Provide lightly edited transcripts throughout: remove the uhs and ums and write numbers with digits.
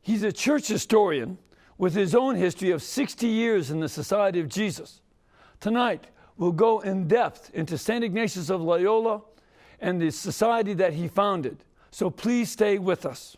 He's a church historian with his own history of 60 years in the Society of Jesus. Tonight, we'll go in depth into St. Ignatius of Loyola and the society that he founded. So please stay with us.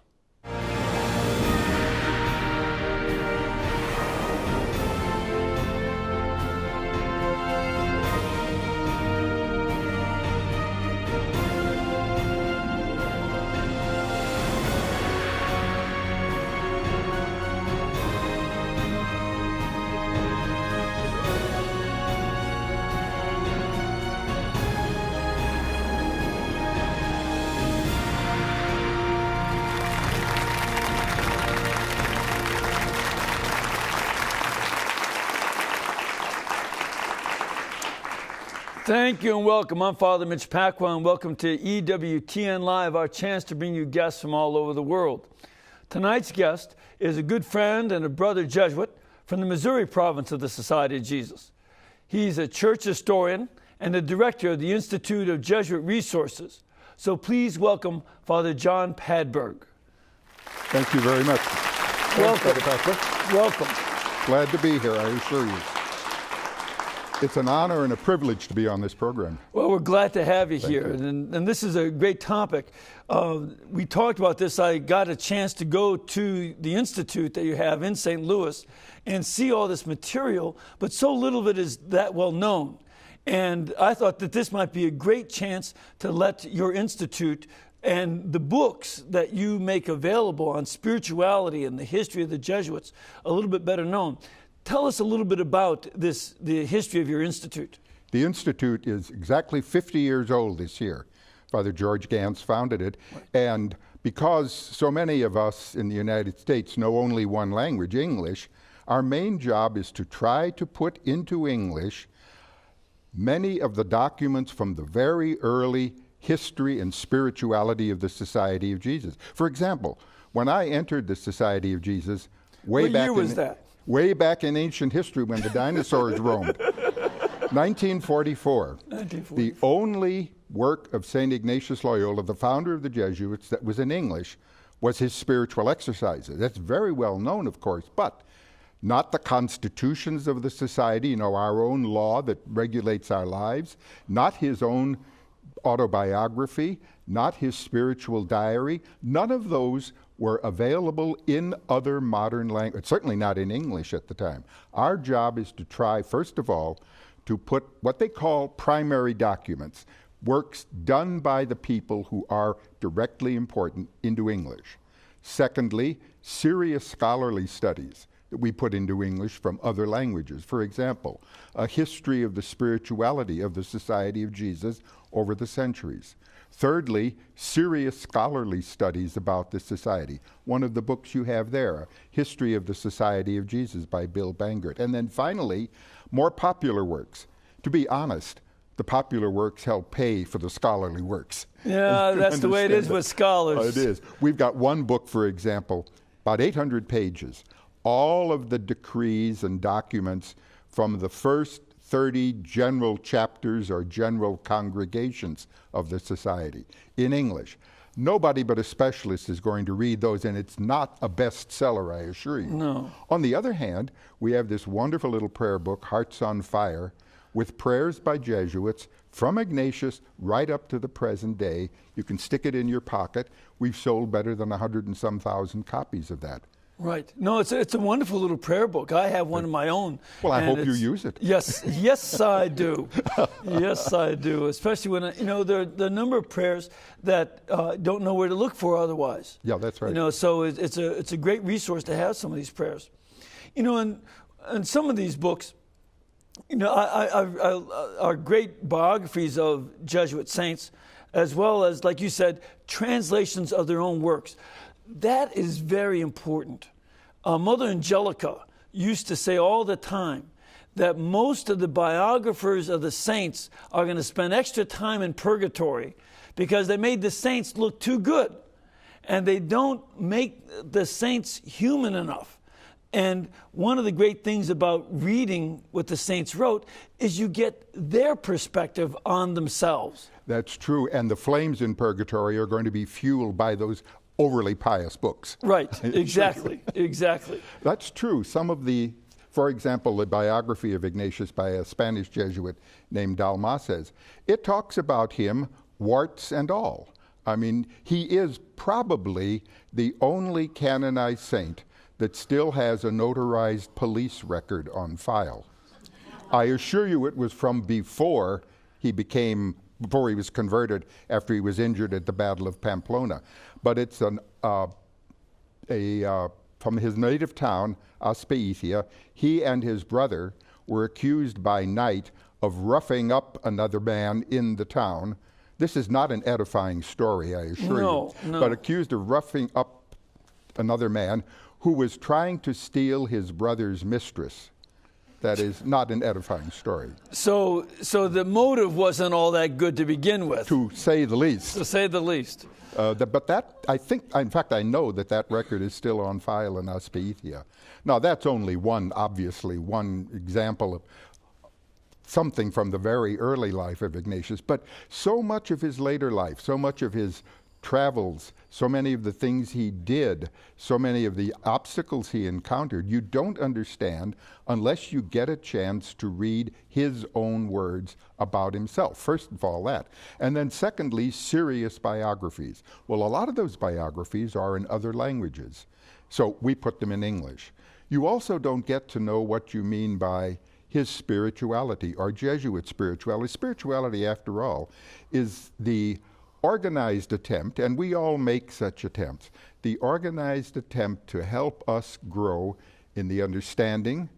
Thank you and welcome. I'm Father Mitch Pacwa, and welcome to EWTN Live, our chance to bring you guests from all over the world. Tonight's guest is a good friend and a brother Jesuit from the Missouri province of the Society of Jesus. He's a church historian and the director of the Institute of Jesuit Resources. So please welcome Father John Padberg. Thank you very much. Welcome. Thanks, Father Patrick. Welcome. Glad to be here, I assure you. It's an honor and a privilege to be on this program. Well, we're glad to have you here. You. And this is a great topic. We talked about this. I got a chance to go to the institute that you have in St. Louis and see all this material, but so little of it is that well known. And I thought that this might be a great chance to let your institute and the books that you make available on spirituality and the history of the Jesuits a little bit better known. Tell us a little bit about the history of your institute. The institute is exactly 50 years old this year. Father George Gans founded it. Right. And because so many of us in the United States know only one language, English, our main job is to try to put into English many of the documents from the very early history and spirituality of the Society of Jesus. For example, when I entered the Society of Jesus, what year was that? Way back in ancient history when the dinosaurs roamed. 1944. The only work of St. Ignatius Loyola, the founder of the Jesuits, that was in English was his spiritual exercises. That's very well known, of course, but not the constitutions of the society, our own law that regulates our lives, not his own autobiography, not his spiritual diary. None of those were available in other modern languages, certainly not in English at the time. Our job is to try, first of all, to put what they call primary documents, works done by the people who are directly important, into English. Secondly, serious scholarly studies that we put into English from other languages. For example, a history of the spirituality of the Society of Jesus over the centuries. Thirdly, serious scholarly studies about the society. One of the books you have there, A History of the Society of Jesus by Bill Bangert. And then finally, more popular works. To be honest, the popular works help pay for the scholarly works. Yeah, that's the way it is with scholars. It is. We've got one book, for example, about 800 pages, all of the decrees and documents from the first 30 general chapters or general congregations of the society in English. Nobody but a specialist is going to read those, and it's not a bestseller, I assure you. No. On the other hand, we have this wonderful little prayer book, Hearts on Fire, with prayers by Jesuits from Ignatius right up to the present day. You can stick it in your pocket. We've sold better than 100 and some thousand copies of that. Right. No, it's a wonderful little prayer book. I have one of my own. Well, I hope you use it. Yes, I do. Yes, I do. Especially when, there are the number of prayers that don't know where to look for otherwise. Yeah, that's right. So it's a great resource to have some of these prayers. And some of these books, are great biographies of Jesuit saints, as well as, like you said, translations of their own works. That is very important. Mother Angelica used to say all the time that most of the biographers of the saints are going to spend extra time in purgatory because they made the saints look too good, and they don't make the saints human enough. And one of the great things about reading what the saints wrote is you get their perspective on themselves. That's true, and the flames in purgatory are going to be fueled by those overly pious books. Right, exactly, exactly. That's true. Some of for example, the biography of Ignatius by a Spanish Jesuit named Dalmases, it talks about him, warts and all. I mean, he is probably the only canonized saint that still has a notarized police record on file. I assure you it was from before he was converted, after he was injured at the Battle of Pamplona. But it's from his native town, Azpeitia. He and his brother were accused by night of roughing up another man in the town. This is not an edifying story, I assure you, but accused of roughing up another man who was trying to steal his brother's mistress. That is not an edifying story. So the motive wasn't all that good to begin with. To say the least. To say the least. But that, I think, in fact, I know that record is still on file in Azpeitia. Now, that's only obviously one example of something from the very early life of Ignatius, but so much of his later life, so much of his travels, so many of the things he did, so many of the obstacles he encountered, you don't understand unless you get a chance to read his own words about himself. First of all, that. And then secondly, serious biographies. Well, a lot of those biographies are in other languages, so we put them in English. You also don't get to know what you mean by his spirituality, or Jesuit spirituality. Spirituality, after all, is the organized attempt, and we all make such attempts, the organized attempt to help us grow in the understanding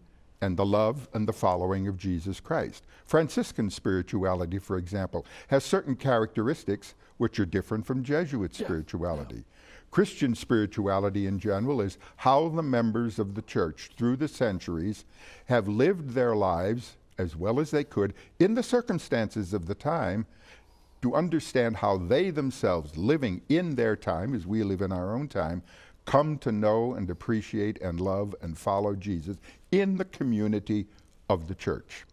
and the love and the following of Jesus Christ. Franciscan spirituality, for example, has certain characteristics which are different from Jesuit spirituality. Christian spirituality in general is how the members of the church through the centuries have lived their lives as well as they could in the circumstances of the time, to understand how they themselves, living in their time as we live in our own time, come to know and appreciate and love and follow Jesus in the community of the church.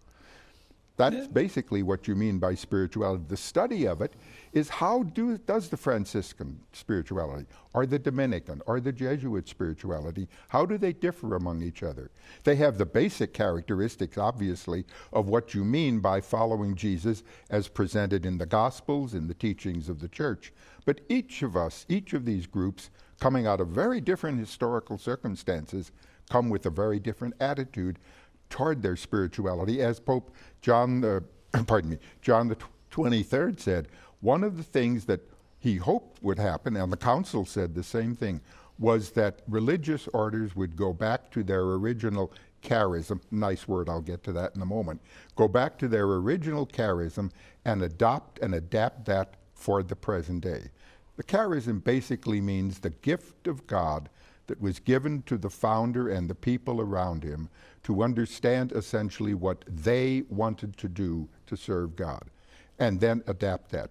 That's basically what you mean by spirituality. The study of it is does the Franciscan spirituality, or the Dominican, or the Jesuit spirituality, how do they differ among each other? They have the basic characteristics, obviously, of what you mean by following Jesus as presented in the Gospels, in the teachings of the church. But each of these groups, coming out of very different historical circumstances, come with a very different attitude toward their spirituality. As Pope John the 23rd said, one of the things that he hoped would happen, and the council said the same thing, was that religious orders would go back to their original charism. Nice word, I'll get to that in a moment. Go back to their original charism and adopt and adapt that for the present day. The charism basically means the gift of God that was given to the founder and the people around him to understand essentially what they wanted to do to serve God, and then adapt that.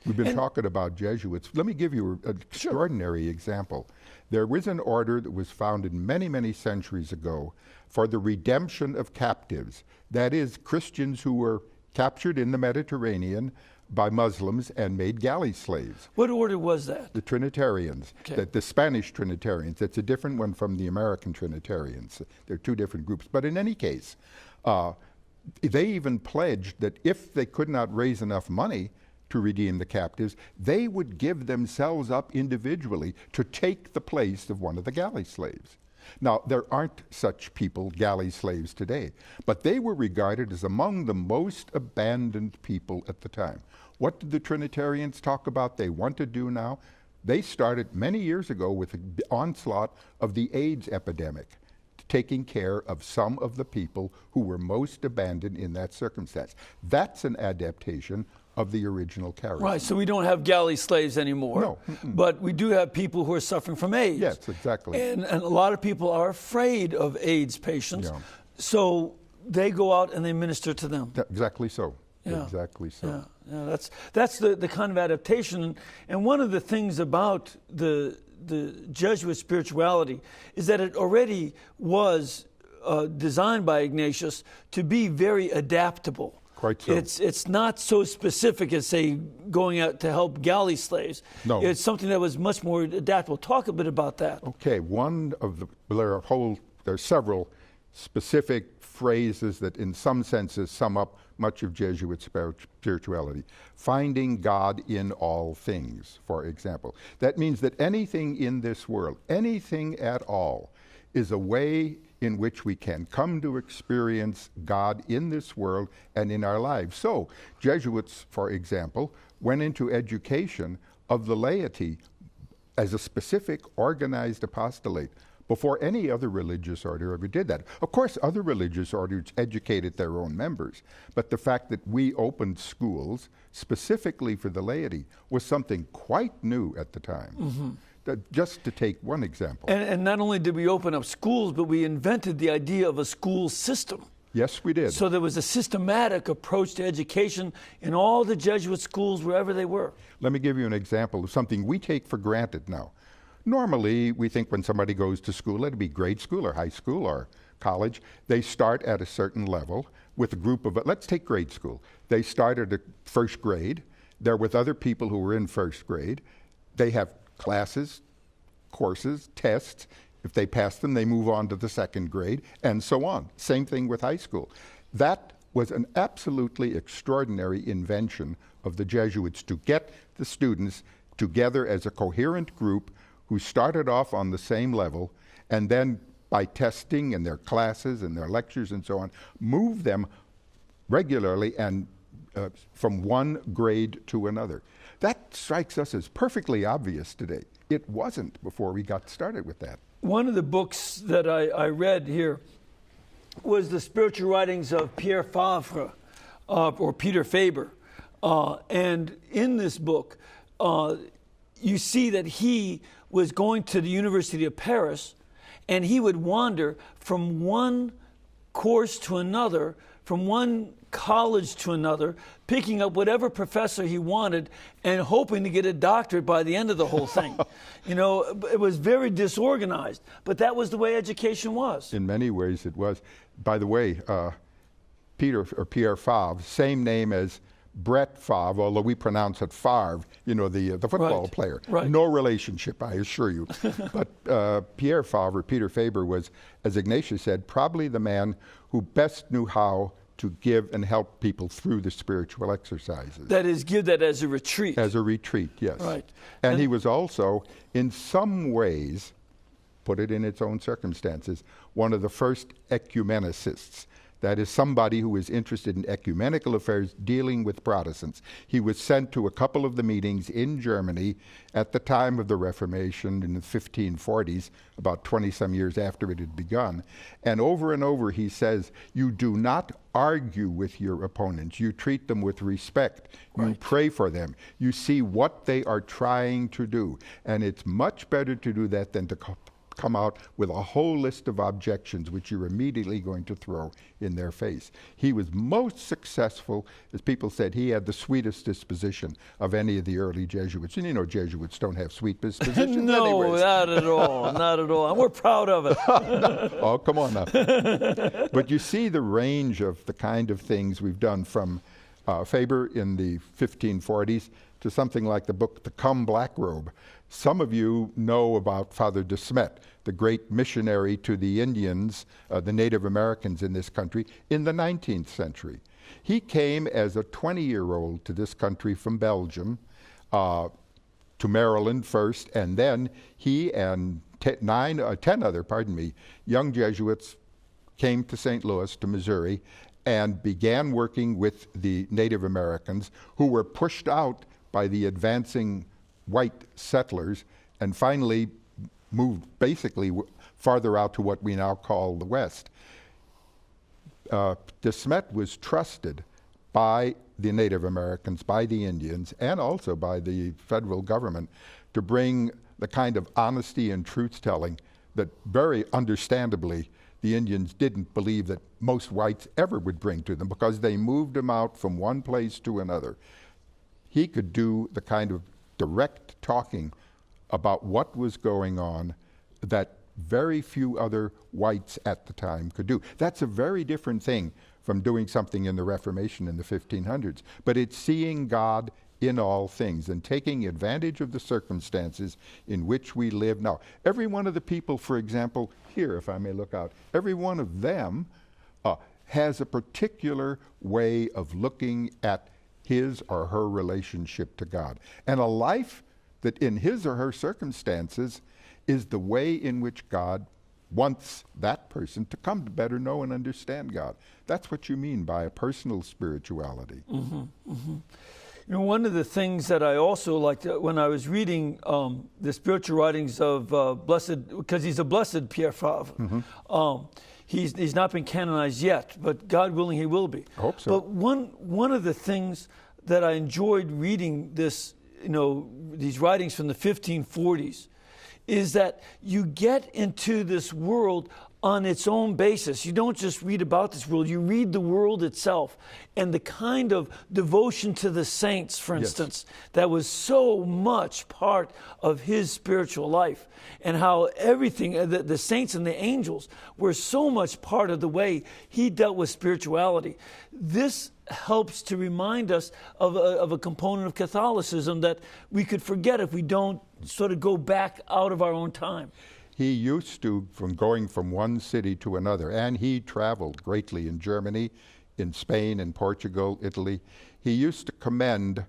We've been talking about Jesuits. Let me give you an extraordinary example. There was an order that was founded many, many centuries ago for the redemption of captives. That is, Christians who were captured in the Mediterranean by Muslims and made galley slaves. What order was that? The Trinitarians, the Spanish Trinitarians. It's a different one from the American Trinitarians. They're two different groups. But in any case, they even pledged that if they could not raise enough money to redeem the captives, they would give themselves up individually to take the place of one of the galley slaves. Now, there aren't such people, galley slaves, today, but they were regarded as among the most abandoned people at the time. What did the Trinitarians talk about they want to do now? They started many years ago with the onslaught of the AIDS epidemic, taking care of some of the people who were most abandoned in that circumstance. That's an adaptation of the original charism. Right, so we don't have galley slaves anymore. No. But we do have people who are suffering from AIDS. Yes, exactly. And a lot of people are afraid of AIDS patients, so they go out and they minister to them. Exactly so. Exactly so. Yeah, that's the kind of adaptation. And one of the things about the Jesuit spirituality is that it already was designed by Ignatius to be very adaptable. Quite so. It's not so specific as, say, going out to help galley slaves. No. It's something that was much more adaptable. Talk a bit about that. Okay, there are several specific phrases that in some senses sum up much of Jesuit spirituality. Finding God in all things, for example. That means that anything in this world, anything at all, is a way in which we can come to experience God in this world and in our lives. So, Jesuits, for example, went into education of the laity as a specific organized apostolate before any other religious order ever did that. Of course, other religious orders educated their own members, but the fact that we opened schools specifically for the laity was something quite new at the time. Mm-hmm. Just to take one example. And not only did we open up schools, but we invented the idea of a school system. Yes, we did. So there was a systematic approach to education in all the Jesuit schools, wherever they were. Let me give you an example of something we take for granted now. Normally, we think when somebody goes to school, let it be grade school or high school or college, they start at a certain level with a group of, let's take grade school. They start at the first grade. They're with other people who were in first grade. They have classes, courses, tests. If they pass them, they move on to the second grade, and so on. Same thing with high school. That was an absolutely extraordinary invention of the Jesuits to get the students together as a coherent group who started off on the same level, and then by testing and their classes and their lectures and so on, move them regularly and from one grade to another. That strikes us as perfectly obvious today. It wasn't before we got started with that. One of the books that I read here was the spiritual writings of Pierre Favre, or Peter Faber. And in this book, you see that he was going to the University of Paris, and he would wander from one course to another, from one college to another, picking up whatever professor he wanted and hoping to get a doctorate by the end of the whole thing. You know, it was very disorganized, but that was the way education was. In many ways it was. By the way, Pierre Favre, same name as Brett Favre, although we pronounce it Favre, you know, the football player. Right. No relationship, I assure you. But Pierre Favre, Peter Faber, was, as Ignatius said, probably the man who best knew how to give and help people through the spiritual exercises. That is, give that as a retreat. As a retreat, yes. Right. And he was also, in some ways, put it in its own circumstances, one of the first ecumenicists. That is, somebody who is interested in ecumenical affairs dealing with Protestants. He was sent to a couple of the meetings in Germany at the time of the Reformation in the 1540s, about 20-some years after it had begun. And over he says, you do not argue with your opponents. You treat them with respect. Right. You pray for them. You see what they are trying to do. And it's much better to do that than to come out with a whole list of objections which you're immediately going to throw in their face. He was most successful. As people said, he had the sweetest disposition of any of the early Jesuits. And you know, Jesuits don't have sweet dispositions. No, anyways. not at all, not at all. And we're proud of it. No. Oh, come on now. But you see the range of the kind of things we've done from Faber in the 1540s to something like the book, The Come Black Robe. Some of you know about Father de Smet, the great missionary to the Indians, the Native Americans in this country, in the 19th century. He came as a 20-year-old to this country from Belgium, to Maryland first, and then he and 10 other young Jesuits came to St. Louis, to Missouri, and began working with the Native Americans who were pushed out by the advancing white settlers, and finally moved basically farther out to what we now call the West. De Smet was trusted by the Native Americans, by the Indians, and also by the federal government to bring the kind of honesty and truth-telling that very understandably the Indians didn't believe that most whites ever would bring to them, because they moved them out from one place to another. He could do the kind of direct talking about what was going on that very few other whites at the time could do. That's a very different thing from doing something in the Reformation in the 1500s. But it's seeing God in all things and taking advantage of the circumstances in which we live now. Every one of the people, for example, here, if I may look out, every one of them has a particular way of looking at his or her relationship to God. And a life that in his or her circumstances is the way in which God wants that person to come to better know and understand God. That's what you mean by a personal spirituality. Mm-hmm, mm-hmm. You know, one of the things that I also liked when I was reading the spiritual writings of Blessed, because he's a blessed Pierre Favre. Mm-hmm. He's not been canonized yet, but God willing, he will be. I hope so. But one of the things that I enjoyed reading this, these writings from the 1540s, is that you get into this world on its own basis. You don't just read about this world, you read the world itself. And the kind of devotion to the saints, for instance, that was so much part of his spiritual life. And how everything, the saints and the angels, were so much part of the way he dealt with spirituality. This helps to remind us of a component of Catholicism that we could forget if we don't sort of go back out of our own time. He used to, from going from one city to another, and he traveled greatly in Germany, in Spain, in Portugal, Italy. He used to commend,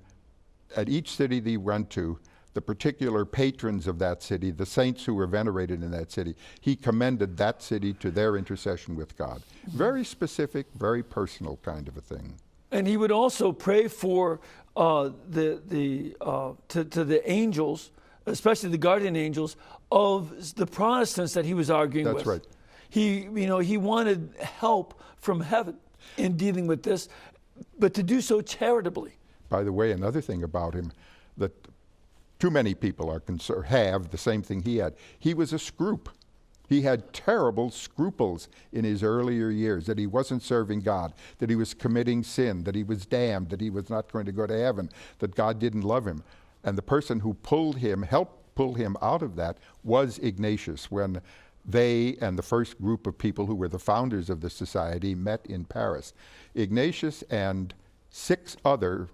at each city that he went to, the particular patrons of that city, the saints who were venerated in that city. He commended that city to their intercession with God. Very specific, very personal kind of a thing. And he would also pray for the angels, especially the guardian angels of the Protestants that he was arguing with. That's right. He wanted help from heaven in dealing with this, but to do so charitably. By the way, another thing about him that too many people are have the same thing he had. He was a scroop. He had terrible scruples in his earlier years that he wasn't serving God, that he was committing sin, that he was damned, that he was not going to go to heaven, that God didn't love him. And the person who helped pull him out of that was Ignatius, when they and the first group of people who were the founders of the society met in Paris. Ignatius and 6 other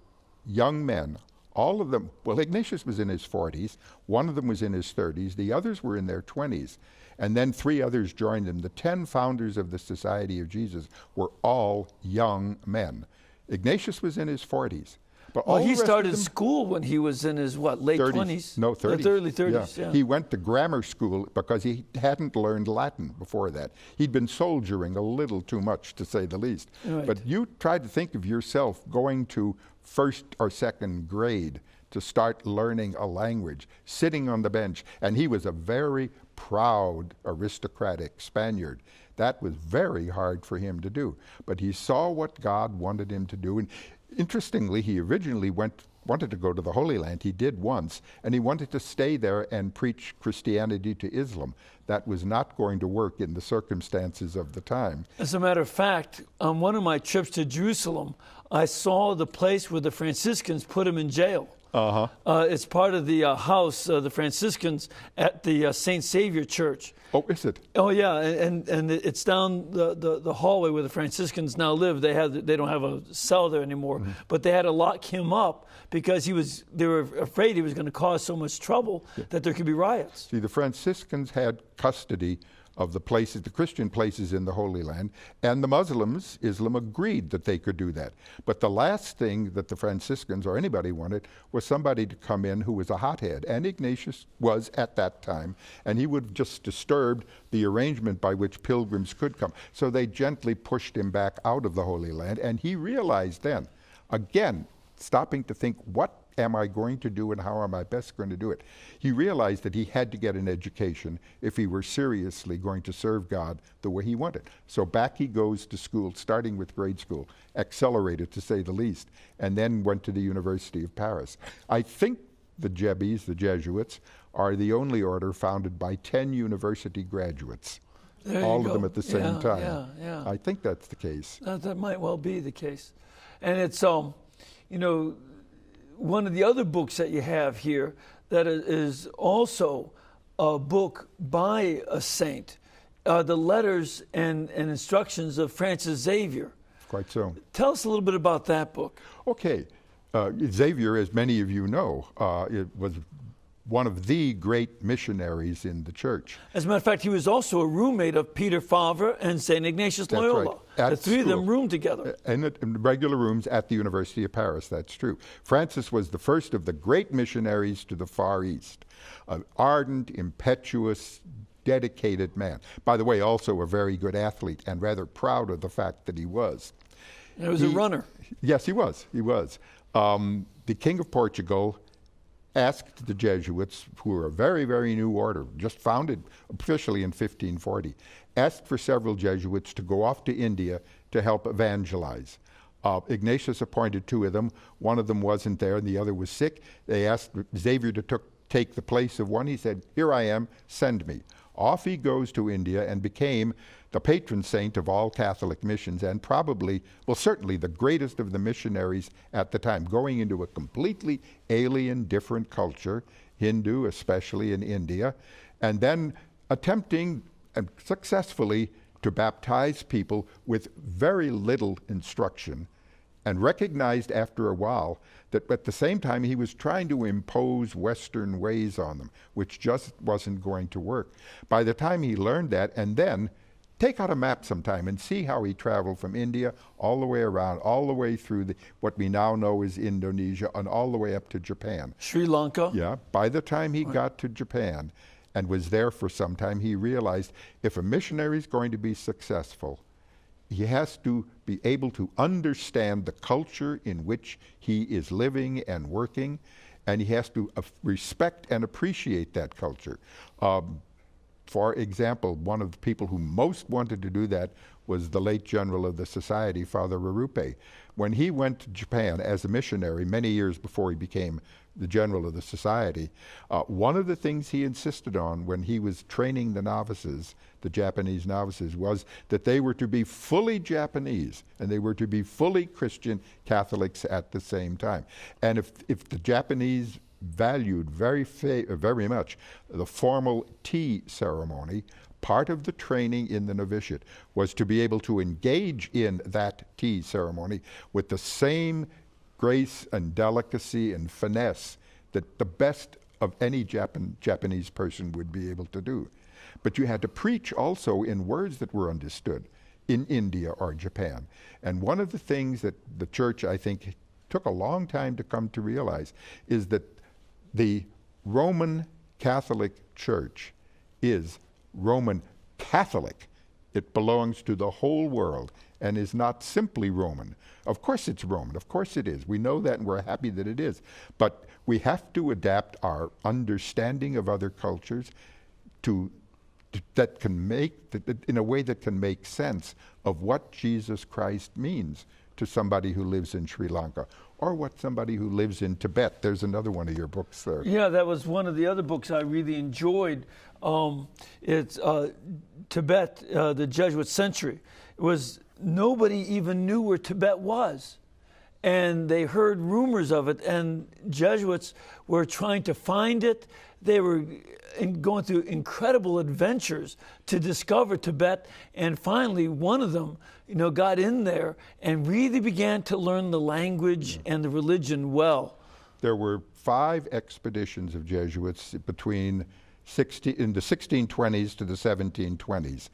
young men, all of them, well, Ignatius was in his 40s, one of them was in his 30s, the others were in their 20s, and then 3 others joined them. The 10 founders of the Society of Jesus were all young men. Ignatius was in his 40s. But well, he started school when he was in his, late 20s? No, 30s. Early 30s, yeah. He went to grammar school because he hadn't learned Latin before that. He'd been soldiering a little too much, to say the least. Right. But you try to think of yourself going to 1st or 2nd grade to start learning a language, sitting on the bench. And he was a very proud, aristocratic Spaniard. That was very hard for him to do. But he saw what God wanted him to do. And interestingly, he originally wanted to go to the Holy Land. He did once, and he wanted to stay there and preach Christianity to Islam. That was not going to work in the circumstances of the time. As a matter of fact, on one of my trips to Jerusalem, I saw the place where the Franciscans put him in jail. It's part of the house, the Franciscans at the St. Xavier Church. Oh, is it? Oh, yeah, and it's down the hallway where the Franciscans now live. They don't have a cell there anymore, but they had to lock him up because they were afraid he was going to cause so much trouble that there could be riots. See, the Franciscans had custody of the places, the Christian places in the Holy Land, and the Muslims, Islam, agreed that they could do that. But the last thing that the Franciscans or anybody wanted was somebody to come in who was a hothead, and Ignatius was at that time, and he would have just disturbed the arrangement by which pilgrims could come. So they gently pushed him back out of the Holy Land, and he realized then, again, stopping to think, what am I going to do and how am I best going to do it? He realized that he had to get an education if he were seriously going to serve God the way he wanted. So back he goes to school, starting with grade school, accelerated to say the least, and then went to the University of Paris. I think the Jesuits, are the only order founded by 10 university graduates. All of them at the same time. Yeah. I think that's the case. That might well be the case. And it's, one of the other books that you have here that is also book by a saint, the letters and instructions of Francis Xavier. Quite so. Tell us a little bit about that book. Okay. Xavier, as many of you know, it was one of the great missionaries in the church. As a matter of fact, he was also a roommate of Peter Favre and St. Ignatius Loyola. Right. The three of them roomed together. In regular rooms at the University of Paris, that's true. Francis was the first of the great missionaries to the Far East. An ardent, impetuous, dedicated man. By the way, also a very good athlete, and rather proud of the fact that he was. He was a runner. Yes, he was. He was. The King of Portugal asked the Jesuits, who were a very, very new order, just founded officially in 1540, asked for several Jesuits to go off to India to help evangelize. Ignatius appointed two of them. One of them wasn't there, and the other was sick. They asked Xavier to take the place of one. He said, "Here I am, send me." Off he goes to India and became the patron saint of all Catholic missions, and probably, well, certainly the greatest of the missionaries at the time, going into a completely alien, different culture, Hindu especially in India, and then attempting and successfully to baptize people with very little instruction, and recognized after a while that at the same time he was trying to impose Western ways on them, which just wasn't going to work. By the time he learned that, and then take out a map sometime and see how he traveled from India all the way around, all the way through what we now know as Indonesia, and all the way up to Japan. Sri Lanka. Yeah. By the time he got to Japan and was there for some time, he realized if a missionary is going to be successful, he has to be able to understand the culture in which he is living and working, and he has to respect and appreciate that culture. For example, one of the people who most wanted to do that was the late general of the society, Father Rarupe. When he went to Japan as a missionary many years before he became the general of the society, one of the things he insisted on when he was training the novices, the Japanese novices, was that they were to be fully Japanese and they were to be fully Christian Catholics at the same time. And if the Japanese valued very much the formal tea ceremony, part of the training in the novitiate was to be able to engage in that tea ceremony with the same grace and delicacy and finesse that the best of any Japanese person would be able to do. But you had to preach also in words that were understood in India or Japan. And one of the things that the church, I think, took a long time to come to realize is that the Roman Catholic Church is Roman Catholic. It belongs to the whole world and is not simply Roman. Of course it's Roman, of course it is. We know that and we're happy that it is. But we have to adapt our understanding of other cultures that can make, in a way that can make sense of what Jesus Christ means to somebody who lives in Sri Lanka, or what somebody who lives in Tibet. There's another one of your books there. Yeah, that was one of the other books I really enjoyed. It's Tibet, the Jesuit Century. It was, nobody even knew where Tibet was. And they heard rumors of it, and Jesuits were trying to find it. They were going through incredible adventures to discover Tibet, and finally one of them, got in there and really began to learn the language and the religion well. There were 5 expeditions of Jesuits between in the 1620s to the 1720s.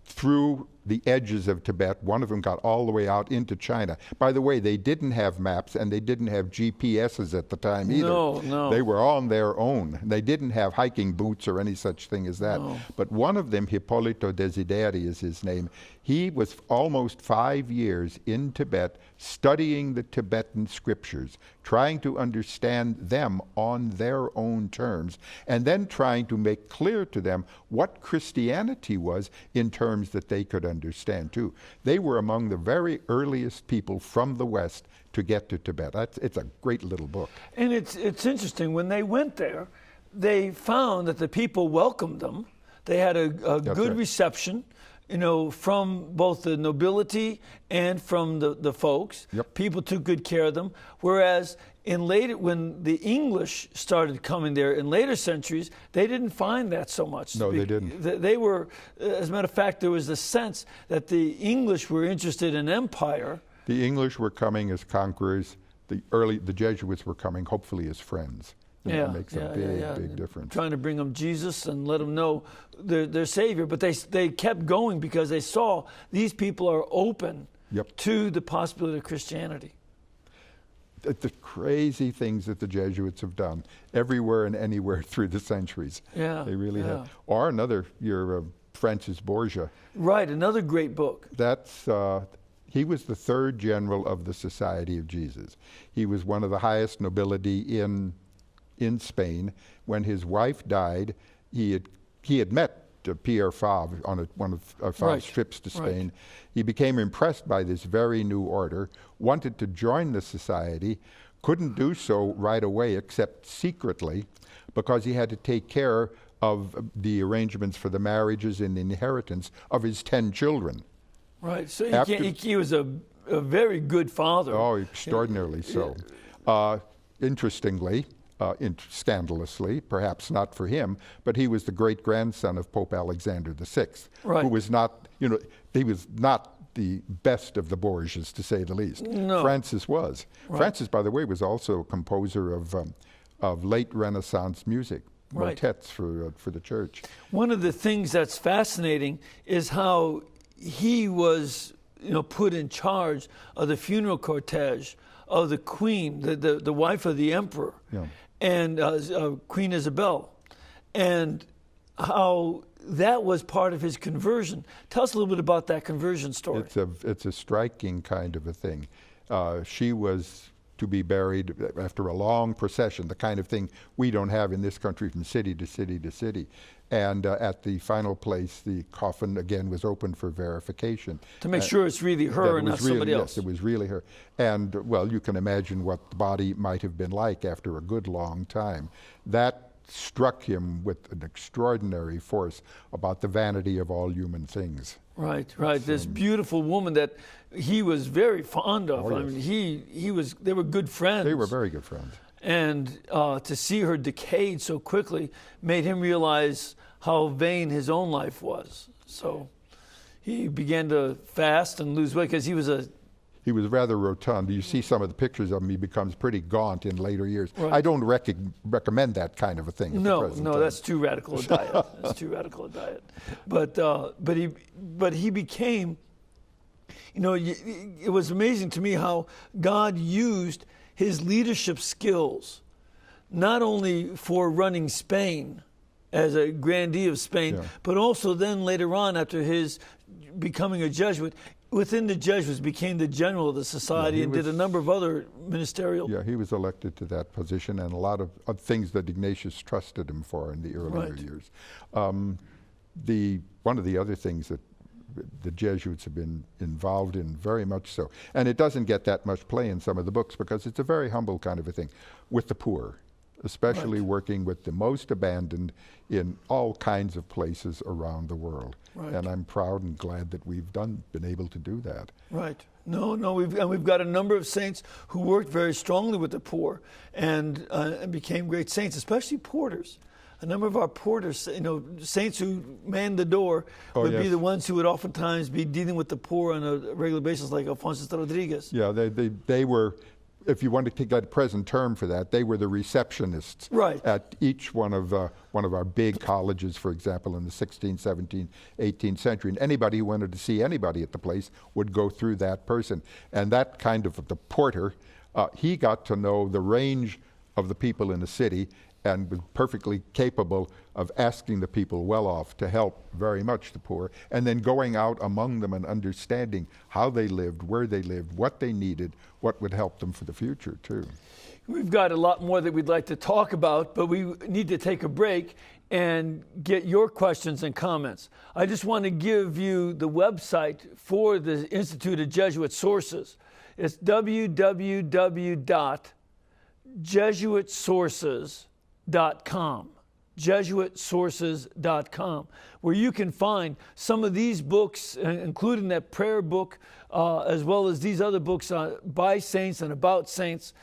Through the edges of Tibet. One of them got all the way out into China. By the way, they didn't have maps and they didn't have GPSs at the time either. No. They were on their own. They didn't have hiking boots or any such thing as that. No. But one of them, Hipólito Desideri is his name, he was almost 5 years in Tibet studying the Tibetan scriptures, trying to understand them on their own terms, and then trying to make clear to them what Christianity was in terms that they could understand too. They were among the very earliest people from the West to get to Tibet. It's a great little book. And it's interesting, when they went there, they found that the people welcomed them. They had a good reception, from both the nobility and from the folks. Yep. People took good care of them. Whereas when the English started coming there in later centuries, they didn't find that so much. No, they didn't. They were, as a matter of fact, there was a sense that the English were interested in empire. The English were coming as conquerors. The Jesuits were coming, hopefully, as friends. That makes a big difference. Trying to bring them Jesus and let them know their Savior. But they kept going because they saw these people are open to the possibility of Christianity. The crazy things that the Jesuits have done everywhere and anywhere through the centuries. Yeah, they really have. Or your Francis Borgia. Right, another great book. That's he was the third general of the Society of Jesus. He was one of the highest nobility in Spain. When his wife died, he had met Pierre Favre on one of Favre's trips to Spain. Right. He became impressed by this very new order, wanted to join the society, couldn't do so right away except secretly, because he had to take care of the arrangements for the marriages and inheritance of his 10 children. Right, so he was a very good father. Oh, extraordinarily so. Interestingly, scandalously, perhaps not for him, but he was the great-grandson of Pope Alexander VI, who was not, he was not the best of the Borgias, to say the least. No. Francis was. Right. Francis, by the way, was also a composer of late Renaissance music, motets for the church. One of the things that's fascinating is how he was, put in charge of the funeral cortege of the Queen, the wife of the Emperor. Yeah. And Queen Isabel, and how that was part of his conversion. Tell us a little bit about that conversion story. It's a striking kind of a thing. She was to be buried after a long procession, the kind of thing we don't have in this country from city to city to city. And at the final place, the coffin again was opened for verification. To make sure it's really her and not somebody else. Yes, it was really her. And, well, you can imagine what the body might have been like after a good long time. That struck him with an extraordinary force about the vanity of all human things. Right. This beautiful woman that he was very fond of. Oh, I mean, they were good friends. They were very good friends. And to see her decayed so quickly made him realize how vain his own life was. So he began to fast and lose weight because he was rather rotund. You see some of the pictures of him, he becomes pretty gaunt in later years. Right. I don't recommend that kind of a thing. No, that's too radical a diet. That's too radical a diet. But he became, it was amazing to me how God used his leadership skills, not only for running Spain as a grandee of Spain, but also then later on after his becoming a Jesuit, within the Jesuits became the general of the society and did a number of other ministerial. Yeah, he was elected to that position and a lot of things that Ignatius trusted him for in the earlier years. One of the other things that the Jesuits have been involved in, very much so, and it doesn't get that much play in some of the books because it's a very humble kind of a thing, with the poor, especially working with the most abandoned in all kinds of places around the world. Right. And I'm proud and glad that we've been able to do that. Right. We've got a number of saints who worked very strongly with the poor and became great saints, especially porters. A number of our porters, saints who manned the door would be the ones who would oftentimes be dealing with the poor on a regular basis, like Alfonso Rodriguez. Yeah, they were, if you want to take a present term for that, they were the receptionists at each one of our big colleges, for example, in the 16th, 17th, 18th century. And anybody who wanted to see anybody at the place would go through that person. And that kind of the porter, he got to know the range of the people in the city and was perfectly capable of asking the people well off to help very much the poor, and then going out among them and understanding how they lived, where they lived, what they needed, what would help them for the future too. We've got a lot more that we'd like to talk about, but we need to take a break and get your questions and comments. I just want to give you the website for the Institute of Jesuit Sources. It's www.jesuitsources.com. Jesuitsources.com, where you can find some of these books, including that prayer book, as well as these other books by saints and about saints,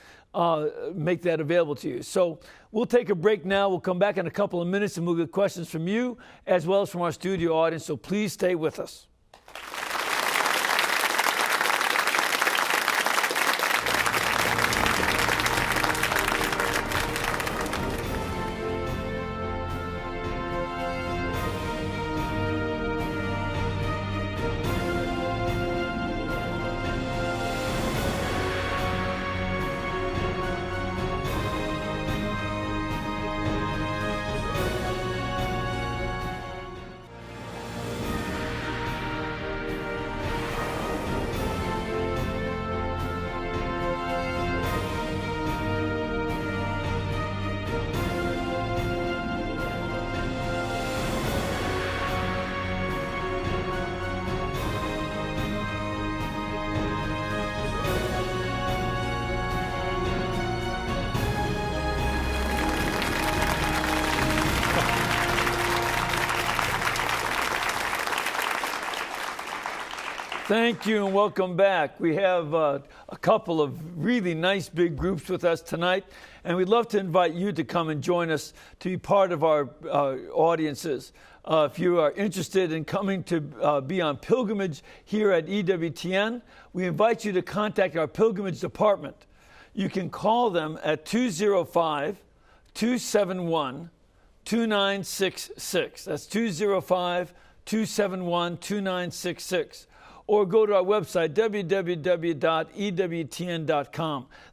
make that available to you. So we'll take a break now. We'll come back in a couple of minutes and we'll get questions from you as well as from our studio audience. So please stay with us. Thank you and welcome back. We have a couple of really nice big groups with us tonight, and we'd love to invite you to come and join us to be part of our audiences. If you are interested in coming to be on pilgrimage here at EWTN, we invite you to contact our pilgrimage department. You can call them at 205-271-2966. That's 205-271-2966. Or go to our website, www.ewtn.com.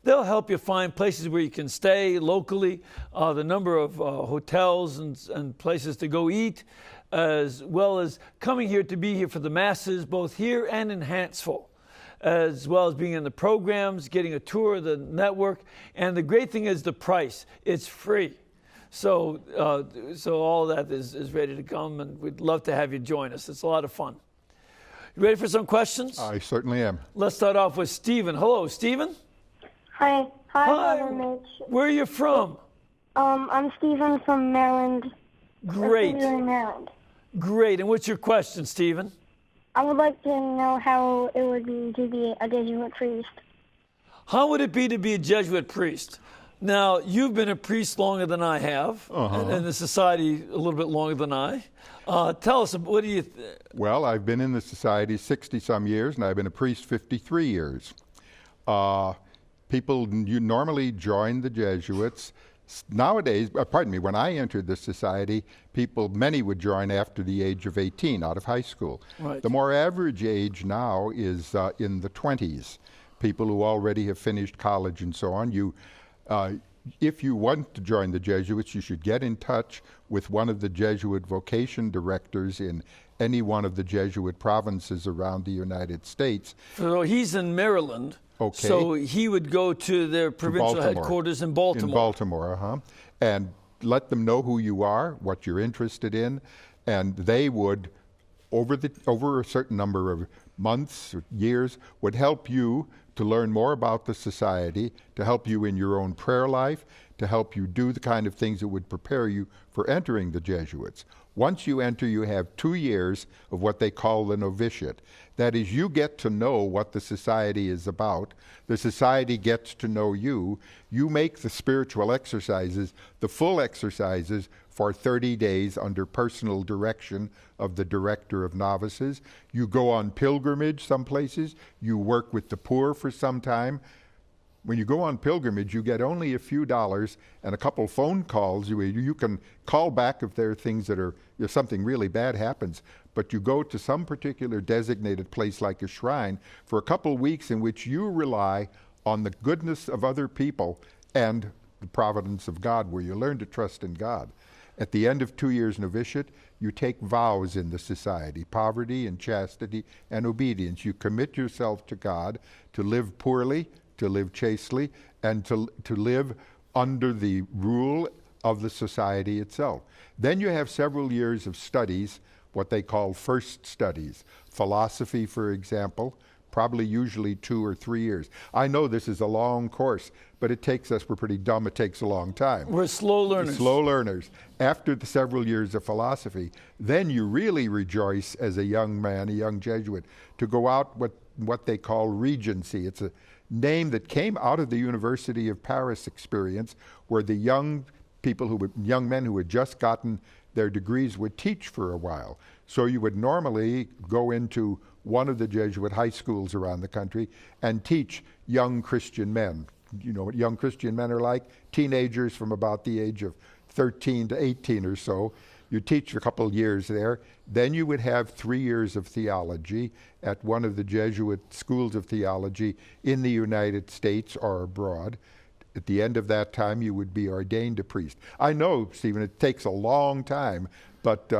They'll help you find places where you can stay locally, the number of hotels and places to go eat, as well as coming here to be here for the masses, both here and in Huntsville, as well as being in the programs, getting a tour of the network. And the great thing is the price. It's free. So all that is ready to come, and we'd love to have you join us. It's a lot of fun. You ready for some questions? I certainly am. Let's start off with Stephen. Hello, Stephen. Hi, Brother Mitch. Where are you from? I'm Stephen from Maryland. Great. Maryland. Great. And what's your question, Stephen? I would like to know how it would be to be a Jesuit priest. How would it be to be a Jesuit priest? Now, you've been a priest longer than I have, and the society a little bit longer than I. Tell us, what do you... Well, I've been in the society 60-some years, and I've been a priest 53 years. People normally join the Jesuits. Nowadays, when I entered the society, many would join after the age of 18, out of high school. Right. The more average age now is in the 20s. People who already have finished college and so on. If you want to join the Jesuits, you should get in touch with one of the Jesuit vocation directors in any one of the Jesuit provinces around the United States. So he's in Maryland. Okay. So he would go to their provincial headquarters in Baltimore. In Baltimore, and let them know who you are, what you're interested in, and they would, over a certain number of months or years, would help you to learn more about the society, to help you in your own prayer life, to help you do the kind of things that would prepare you for entering the Jesuits. Once you enter, you have 2 years of what they call the novitiate. That is, you get to know what the society is about. The society gets to know you. You make the spiritual exercises, the full exercises, for 30 days under personal direction of the director of novices. You go on pilgrimage some places. You work with the poor for some time. When you go on pilgrimage, you get only a few dollars and a couple phone calls. You can call back if there are things that if something really bad happens. But you go to some particular designated place like a shrine for a couple weeks in which you rely on the goodness of other people and the providence of God, where you learn to trust in God. At the end of 2 years novitiate, you take vows in the society, poverty and chastity and obedience. You commit yourself to God to live poorly, to live chastely, and to live under the rule of the society itself. Then you have several years of studies, what they call first studies. Philosophy, for example, probably usually 2 or 3 years. I know this is a long course, but we're pretty dumb, it takes a long time. We're slow learners. Slow learners. After the several years of philosophy, then you really rejoice as a young man, a young Jesuit, to go out what they call regency. name that came out of the University of Paris experience, where the young men who had just gotten their degrees would teach for a while. So you would normally go into one of the Jesuit high schools around the country and teach young Christian men. You know what young Christian men are like? Teenagers from about the age of 13 to 18 or so. You teach a couple years there. Then you would have 3 years of theology at one of the Jesuit schools of theology in the United States or abroad. At the end of that time, you would be ordained a priest. I know, Stephen, it takes a long time, but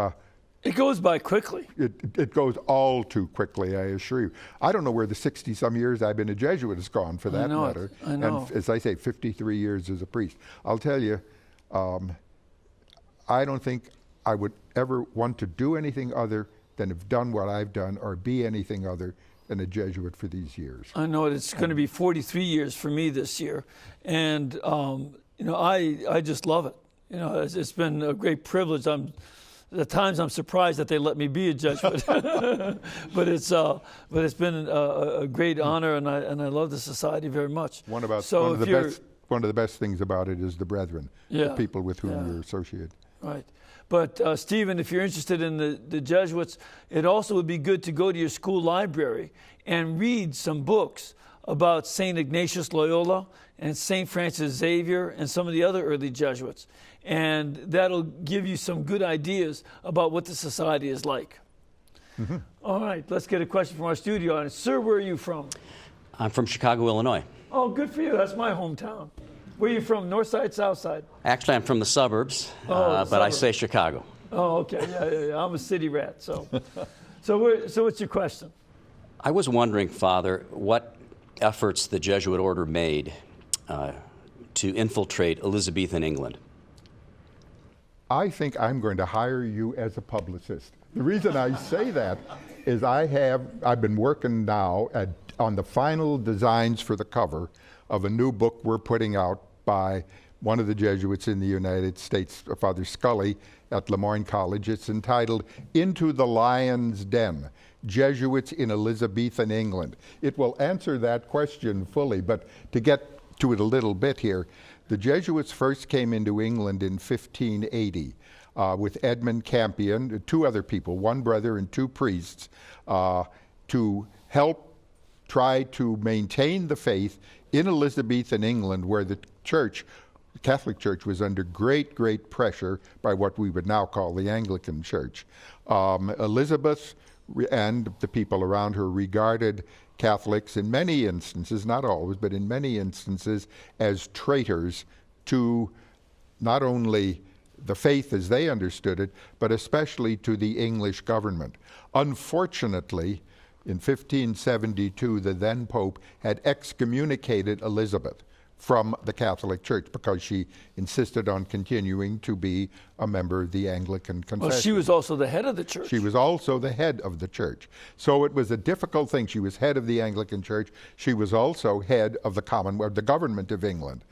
it goes by quickly. It goes all too quickly, I assure you. I don't know where the 60-some years I've been a Jesuit has gone, for that matter. I know. And as I say, 53 years as a priest. I'll tell you, I don't think I would ever want to do anything other than have done what I've done, or be anything other than a Jesuit for these years. I know it's going to be 43 years for me this year, and you know, I just love it. You know, it's been a great privilege. At times I'm surprised that they let me be a Jesuit, but it's been a great honor, and I love the society very much. One of the best things about it is the brethren, the people with whom you're associated. Right. But Stephen, if you're interested in the Jesuits, it also would be good to go to your school library and read some books about St. Ignatius Loyola and St. Francis Xavier and some of the other early Jesuits. And that'll give you some good ideas about what the society is like. Mm-hmm. All right, let's get a question from our studio audience. Sir, where are you from? I'm from Chicago, Illinois. Oh, good for you. That's my hometown. Where are you from, north side, south side? Actually, I'm from the suburbs, but I say Chicago. Oh, okay. Yeah. I'm a city rat. So what's your question? I was wondering, Father, what efforts the Jesuit order made to infiltrate Elizabethan England. I think I'm going to hire you as a publicist. The reason I say that is I've been working now on the final designs for the cover of a new book we're putting out by one of the Jesuits in the United States, Father Scully at Lemoyne College. It's entitled Into the Lion's Den, Jesuits in Elizabethan England. It will answer that question fully, but to get to it a little bit here, the Jesuits first came into England in 1580 with Edmund Campion, 2 other people, 1 brother and 2 priests, to help try to maintain the faith in Elizabethan England, where the Catholic Church was under great, great pressure by what we would now call the Anglican Church. Elizabeth and the people around her regarded Catholics in many instances, not always, but in many instances, as traitors to not only the faith as they understood it, but especially to the English government. Unfortunately, in 1572, the then Pope had excommunicated Elizabeth from the Catholic Church because she insisted on continuing to be a member of the Anglican Confession. Well, she was also the head of the church. She was also the head of the church. So it was a difficult thing. She was head of the Anglican Church. She was also head of the the government of England.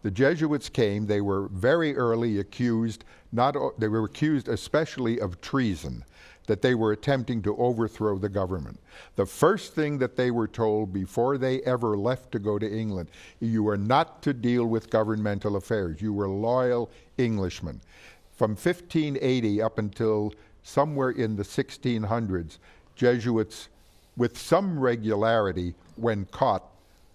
The Jesuits came. They were very early accused. They were accused especially of treason, that they were attempting to overthrow the government. The first thing that they were told before they ever left to go to England, you are not to deal with governmental affairs. You were loyal Englishmen. From 1580 up until somewhere in the 1600s, Jesuits, with some regularity, when caught,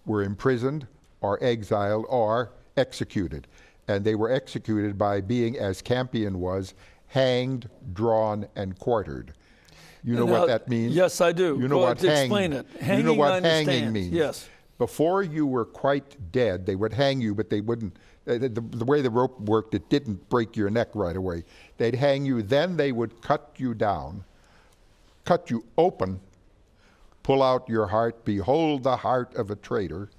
were imprisoned or exiled or executed. And they were executed by being, as Campion was, hanged, drawn, and quartered. You know what that means? Yes, I do. You know what explain it. Hanging, you know what I hanging means? Yes. Before you were quite dead, they would hang you, but they wouldn't. The way the rope worked, it didn't break your neck right away. They'd hang you, then they would cut you down, cut you open, pull out your heart, behold the heart of a traitor,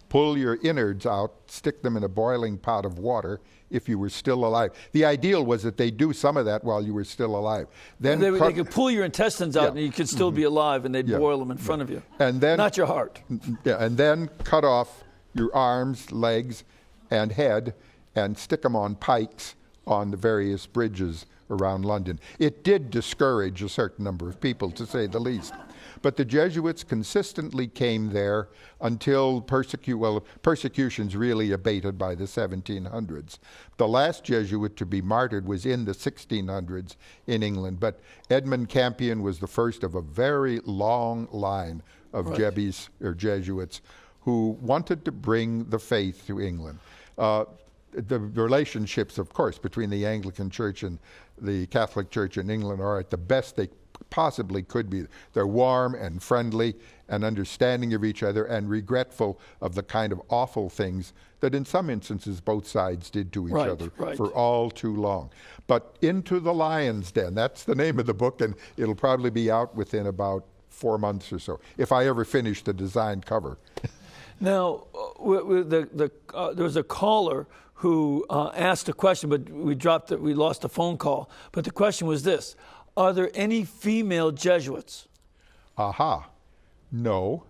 pull your innards out, stick them in a boiling pot of water if you were still alive. The ideal was that they do some of that while you were still alive. Then they could pull your intestines out and you could still be alive, and they'd boil them in front of you. And then, not your heart. And then cut off your arms, legs, and head and stick them on pikes on the various bridges around London. It did discourage a certain number of people, to say the least. But the Jesuits consistently came there until persecutions really abated by the 1700s. The last Jesuit to be martyred was in the 1600s in England, but Edmund Campion was the first of a very long line of Jesuits who wanted to bring the faith to England. The relationships, of course, between the Anglican Church and the Catholic Church in England are at the best they possibly could be. They're warm and friendly and understanding of each other and regretful of the kind of awful things that in some instances both sides did to each other for all too long. But Into the Lion's Den, that's the name of the book, and it'll probably be out within about 4 months or so, if I ever finish the design cover. Now, there was a caller who asked a question, but we lost the phone call. But the question was this: are there any female Jesuits? Aha. No.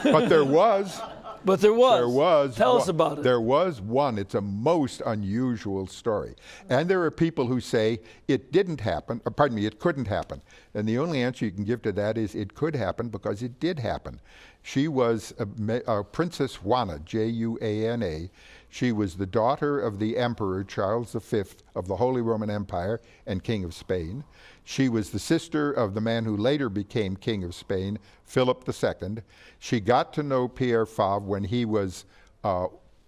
But there was. But there was. There was. Tell us about it. There was one. It's a most unusual story. And there are people who say it didn't happen, it couldn't happen. And the only answer you can give to that is it could happen because it did happen. She was a Princess Juana, Juana. She was the daughter of the Emperor Charles V of the Holy Roman Empire and King of Spain. She was the sister of the man who later became King of Spain, Philip II. She got to know Pierre Fabre when he was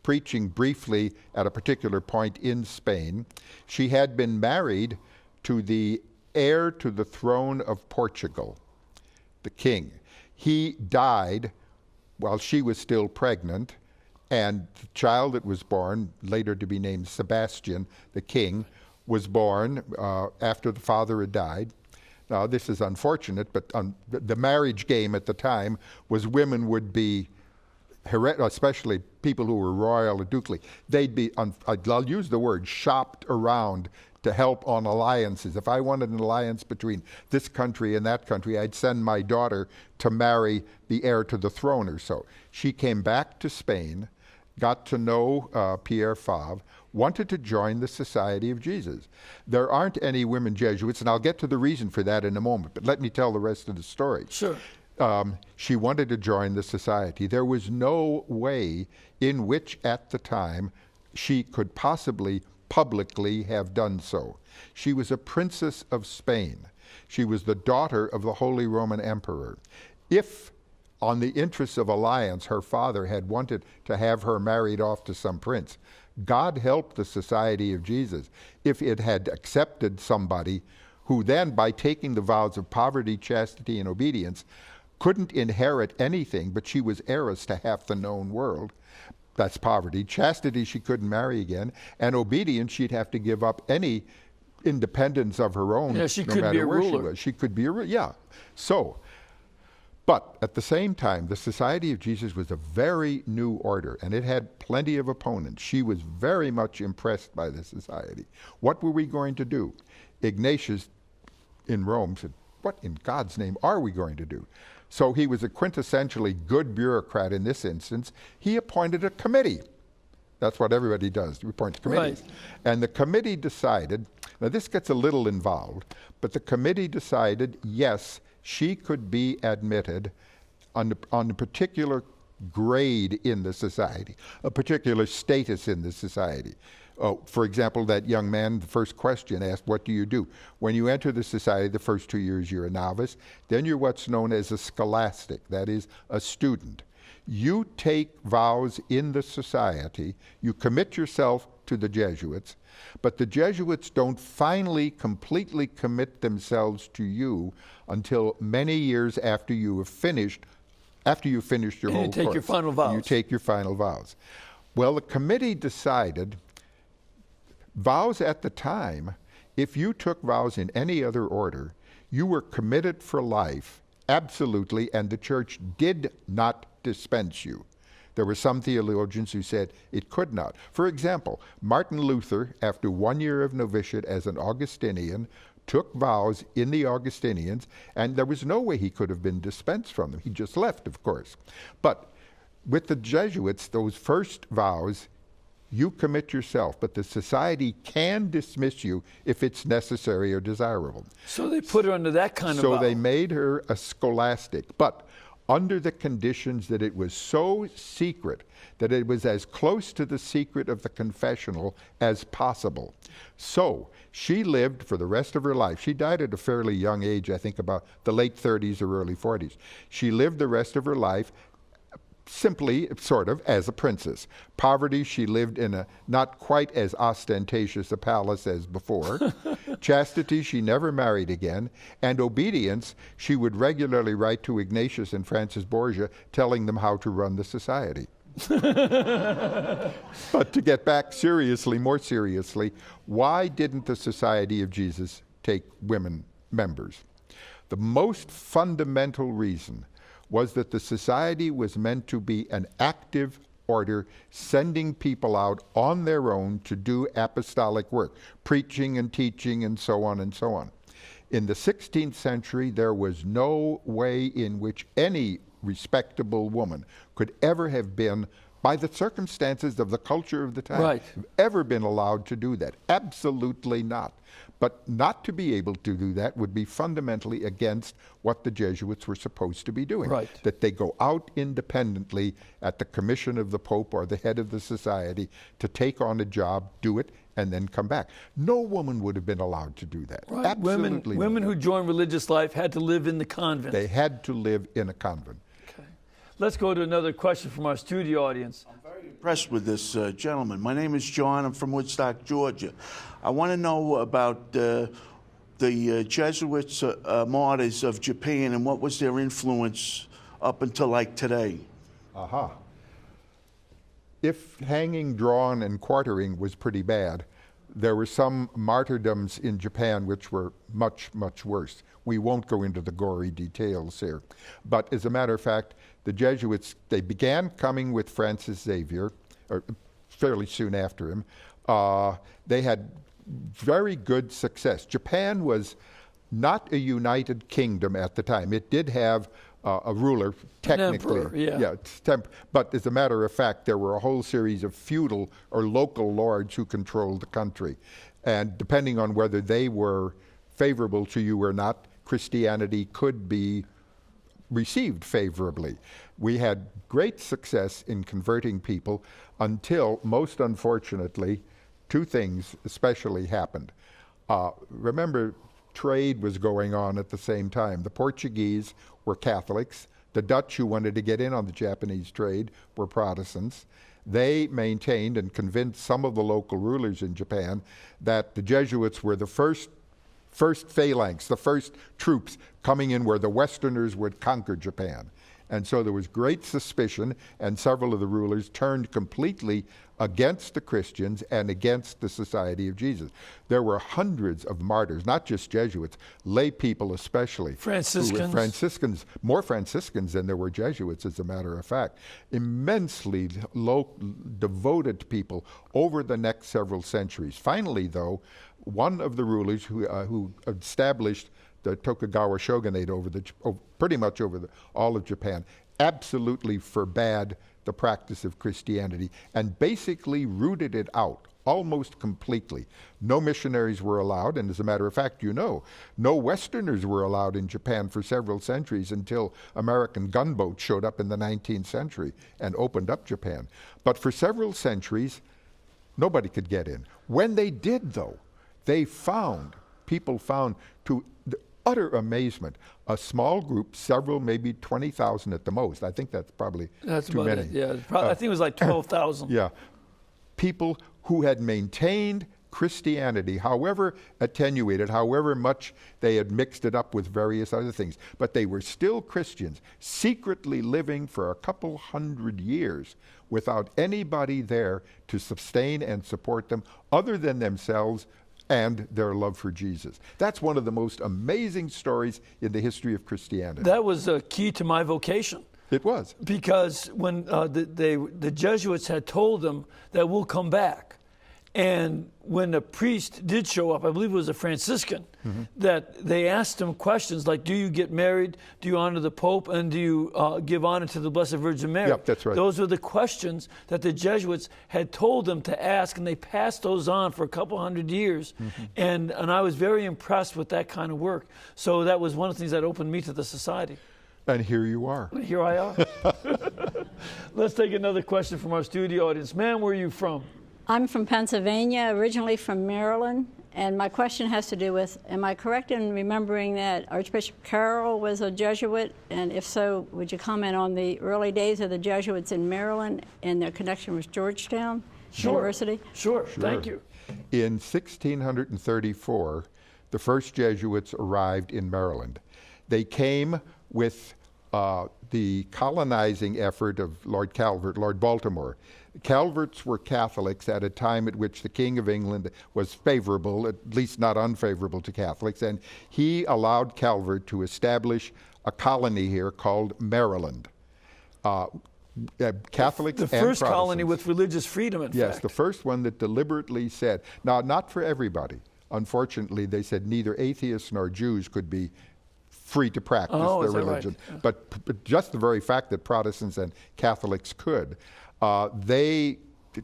preaching briefly at a particular point in Spain. She had been married to the heir to the throne of Portugal, the king. He died while she was still pregnant, and the child that was born, later to be named Sebastian, the king, was born after the father had died. Now, this is unfortunate, but the marriage game at the time was women would be, especially people who were royal or ducal, they'd be, I'll use the word, shopped around to help on alliances. If I wanted an alliance between this country and that country, I'd send my daughter to marry the heir to the throne or so. She came back to Spain, got to know Pierre Fabre, wanted to join the Society of Jesus. There aren't any women Jesuits, and I'll get to the reason for that in a moment, but let me tell the rest of the story. Sure. She wanted to join the society. There was no way in which at the time she could possibly publicly have done so. She was a princess of Spain. She was the daughter of the Holy Roman Emperor. If, on the interests of alliance, her father had wanted to have her married off to some prince, God help the Society of Jesus if it had accepted somebody who then, by taking the vows of poverty, chastity, and obedience, couldn't inherit anything, but she was heiress to half the known world. That's poverty. Chastity, she couldn't marry again. And obedience, she'd have to give up any independence of her own, she no could matter be a where ruler. she was. She could be a ruler, yeah. So, but at the same time, the Society of Jesus was a very new order, and it had plenty of opponents. She was very much impressed by the society. What were we going to do? Ignatius in Rome said, what in God's name are we going to do? So he was a quintessentially good bureaucrat in this instance. He appointed a committee. That's what everybody does. You appoint committees. Right. And the committee decided, now this gets a little involved, but the committee decided, yes, she could be admitted on a particular grade in the society, a particular status in the society. For example, that young man, the first question asked, what do you do? When you enter the society, the first 2 years you're a novice, then you're what's known as a scholastic, that is, a student. You take vows in the society, you commit yourself to the Jesuits, but the Jesuits don't finally completely commit themselves to you until many years after you have finished, your whole course. You take your final vows. You take your final vows. Well, the committee decided vows at the time, if you took vows in any other order, you were committed for life, absolutely, and the church did not dispense you. There were some theologians who said it could not. For example, Martin Luther, after 1 year of novitiate as an Augustinian, took vows in the Augustinians, and there was no way he could have been dispensed from them. He just left, of course. But with the Jesuits, those first vows, you commit yourself, but the society can dismiss you if it's necessary or desirable. So they put her under that kind of So vow. they made her a scholastic, but under the conditions that it was so secret that it was as close to the secret of the confessional as possible. So she lived for the rest of her life. She died at a fairly young age, I think about the late 30s or early 40s. She lived the rest of her life simply, sort of, as a princess. Poverty, she lived in a not quite as ostentatious a palace as before. Chastity, she never married again. And obedience, she would regularly write to Ignatius and Francis Borgia telling them how to run the society. But to get back seriously, more seriously, why didn't the Society of Jesus take women members? The most fundamental reason was that the society was meant to be an active order, sending people out on their own to do apostolic work, preaching and teaching and so on and so on. In the 16th century, there was no way in which any respectable woman could ever have been, by the circumstances of the culture of the time, ever been allowed to do that. Absolutely not. But not to be able to do that would be fundamentally against what the Jesuits were supposed to be doing. That they go out independently at the commission of the Pope or the head of the society to take on a job, do it, and then come back. No woman would have been allowed to do that. Absolutely. Women who joined religious life had to live in the convent. They had to live in a convent. Okay. Let's go to another question from our studio audience. I'm very impressed with this gentleman. My name is John. I'm from Woodstock, Georgia. I want to know about the Jesuits, Martyrs of Japan, and what was their influence up until like today. Aha. If hanging, drawn, and quartering was pretty bad, there were some martyrdoms in Japan which were much, much worse. We won't go into the gory details here. But as a matter of fact, the Jesuits, they began coming with Francis Xavier, or fairly soon after him. They had very good success. Japan was not a united kingdom at the time. It did have a ruler, technically. An emperor, but as a matter of fact, there were a whole series of feudal or local lords who controlled the country. And depending on whether they were favorable to you or not, Christianity could be received favorably. We had great success in converting people until, most unfortunately, two things especially happened. Remember, trade was going on at the same time. The Portuguese were Catholics. The Dutch, who wanted to get in on the Japanese trade, were Protestants. They maintained and convinced some of the local rulers in Japan that the Jesuits were the first phalanx, the first troops coming in where the Westerners would conquer Japan. And so there was great suspicion, and several of the rulers turned completely against the Christians and against the Society of Jesus. There were hundreds of martyrs, not just Jesuits, lay people especially. Franciscans. More Franciscans than there were Jesuits, as a matter of fact. Immensely devoted people over the next several centuries. Finally, though, one of the rulers who established the Tokugawa shogunate pretty much over all of Japan, absolutely forbade the practice of Christianity and basically rooted it out almost completely. No missionaries were allowed, and as a matter of fact, no Westerners were allowed in Japan for several centuries until American gunboats showed up in the 19th century and opened up Japan. But for several centuries, nobody could get in. When they did, though, people found to the utter amazement, a small group, several, maybe 20,000 at the most. I think that's probably too many. I think it was like 12,000. People who had maintained Christianity, however attenuated, however much they had mixed it up with various other things, but they were still Christians, secretly living for a couple hundred years without anybody there to sustain and support them other than themselves and their love for Jesus. That's one of the most amazing stories in the history of Christianity. That was a key to my vocation. It was. Because when the Jesuits had told them that we'll come back, And when the priest did show up, I believe it was a Franciscan, that they asked him questions like, do you get married? Do you honor the Pope? And do you give honor to the Blessed Virgin Mary? Yep, that's right. Those were the questions that the Jesuits had told them to ask, and they passed those on for a couple hundred years. And I was very impressed with that kind of work. So that was one of the things that opened me to the society. And here you are. Here I are. Let's take another question from our studio audience. Ma'am, where are you from? I'm from Pennsylvania, originally from Maryland, and my question has to do with, am I correct in remembering that Archbishop Carroll was a Jesuit? And if so, would you comment on the early days of the Jesuits in Maryland and their connection with Georgetown University? Sure, thank you. In 1634, the first Jesuits arrived in Maryland. They came with the colonizing effort of Lord Calvert, Lord Baltimore. Calverts were Catholics at a time at which the King of England was favorable, at least not unfavorable to Catholics, and he allowed Calvert to establish a colony here called Maryland. Catholics the and first colony Protestants. with religious freedom, in Yes, fact. the first one that deliberately said, now not for everybody. Unfortunately, they said neither atheists nor Jews could be free to practice their is that right? religion. But just the very fact that Protestants and Catholics could,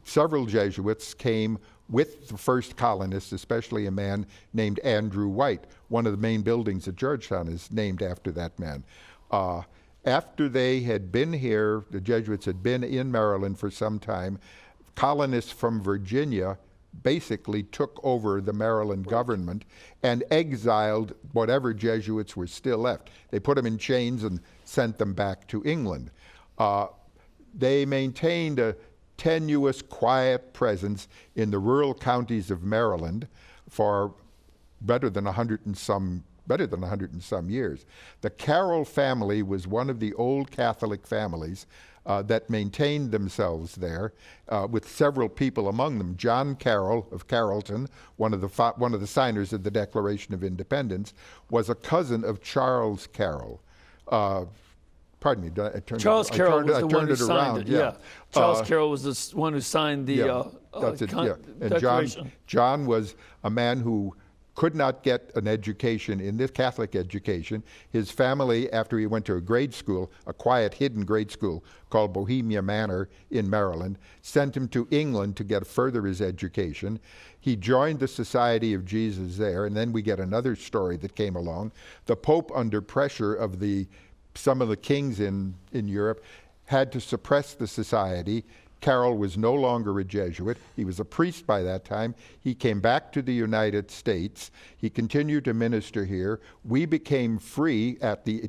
several Jesuits came with the first colonists, especially a man named Andrew White. One of the main buildings at Georgetown is named after that man. After they had been here, the Jesuits had been in Maryland for some time, colonists from Virginia basically took over the Maryland government and exiled whatever Jesuits were still left. They put them in chains and sent them back to England. They maintained a tenuous, quiet presence in the rural counties of Maryland for better than 100 and some years. The Carroll family was one of the old Catholic families that maintained themselves there, with several people among them. John Carroll of Carrollton, one of the signers of the Declaration of Independence, was a cousin of Charles Carroll. Pardon me, Charles Carroll was the one who signed it. Yeah. Charles Carroll was the one who signed the that's it, And Declaration. John was a man who could not get an education in this Catholic education. His family, after he went to a grade school, a quiet, hidden grade school called Bohemia Manor in Maryland, sent him to England to get further his education. He joined the Society of Jesus there, and then we get another story that came along. The Pope, under pressure of some of the kings in Europe, had to suppress the society. Carroll was no longer a Jesuit. He was a priest by that time. He came back to the United States. He continued to minister here. We became free at the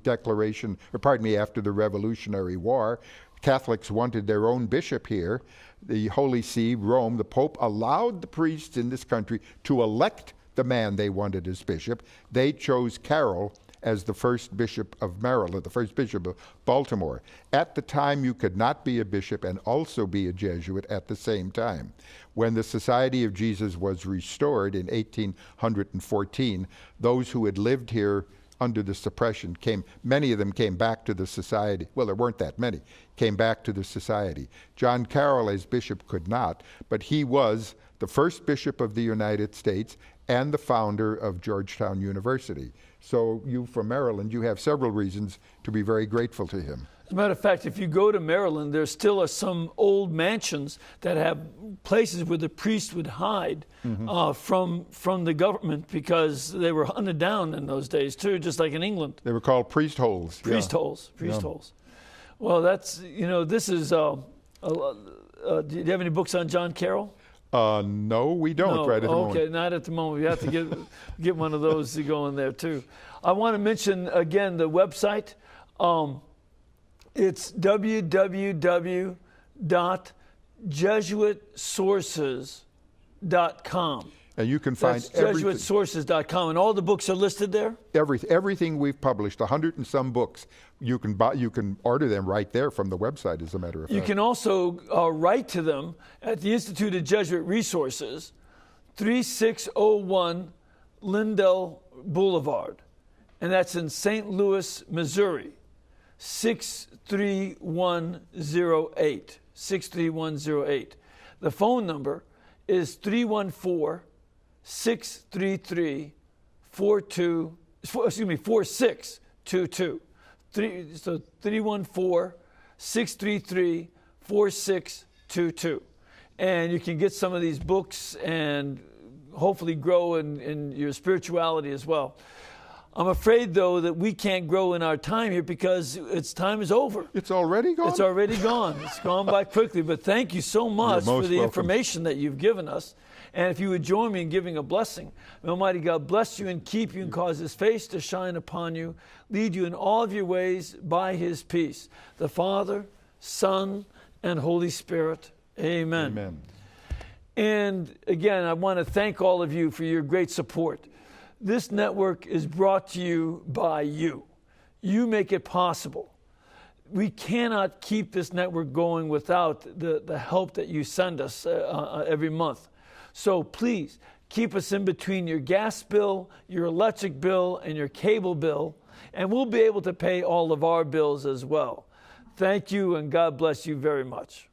after the Revolutionary War. Catholics wanted their own bishop here. The Holy See, Rome, the Pope allowed the priests in this country to elect the man they wanted as bishop. They chose Carroll as the first bishop of Maryland, the first bishop of Baltimore. At the time, you could not be a bishop and also be a Jesuit at the same time. When the Society of Jesus was restored in 1814, those who had lived here under the suppression many of them came back to the society. Well, there weren't that many, came back to the society. John Carroll as bishop could not, but he was the first bishop of the United States and the founder of Georgetown University. So you from Maryland, you have several reasons to be very grateful to him. As a matter of fact, if you go to Maryland, there still are some old mansions that have places where the priest would hide from the government, because they were hunted down in those days too, just like in England. They were called priest holes. Priest holes. Well, that's, this is, do you have any books on John Carroll? No, we don't right at the moment. Okay, not at the moment. You have to get one of those to go in there too. I want to mention again the website. It's www.jesuitsources.com. And you can find everything. Jesuitsources.com, and all the books are listed there? Everything we've published, 100 and some books, you can order them right there from the website, as a matter of fact. You can also write to them at the Institute of Jesuit Resources, 3601 Lindell Boulevard, and that's in St. Louis, Missouri, 63108. 63108. The phone number is 314-633-4622. So 314-633-4622. And you can get some of these books and hopefully grow in your spirituality as well. I'm afraid, though, that we can't grow in our time here because its time is over. It's already gone? It's already gone. It's gone by quickly. But thank you so much for the information that you've given us. And if you would join me in giving a blessing, may Almighty God bless you and keep you and cause His face to shine upon you, lead you in all of your ways by His peace. The Father, Son, and Holy Spirit. Amen. Amen. And again, I want to thank all of you for your great support. This network is brought to you by you. You make it possible. We cannot keep this network going without the help that you send us every month. So please keep us in between your gas bill, your electric bill, and your cable bill, and we'll be able to pay all of our bills as well. Thank you, and God bless you very much.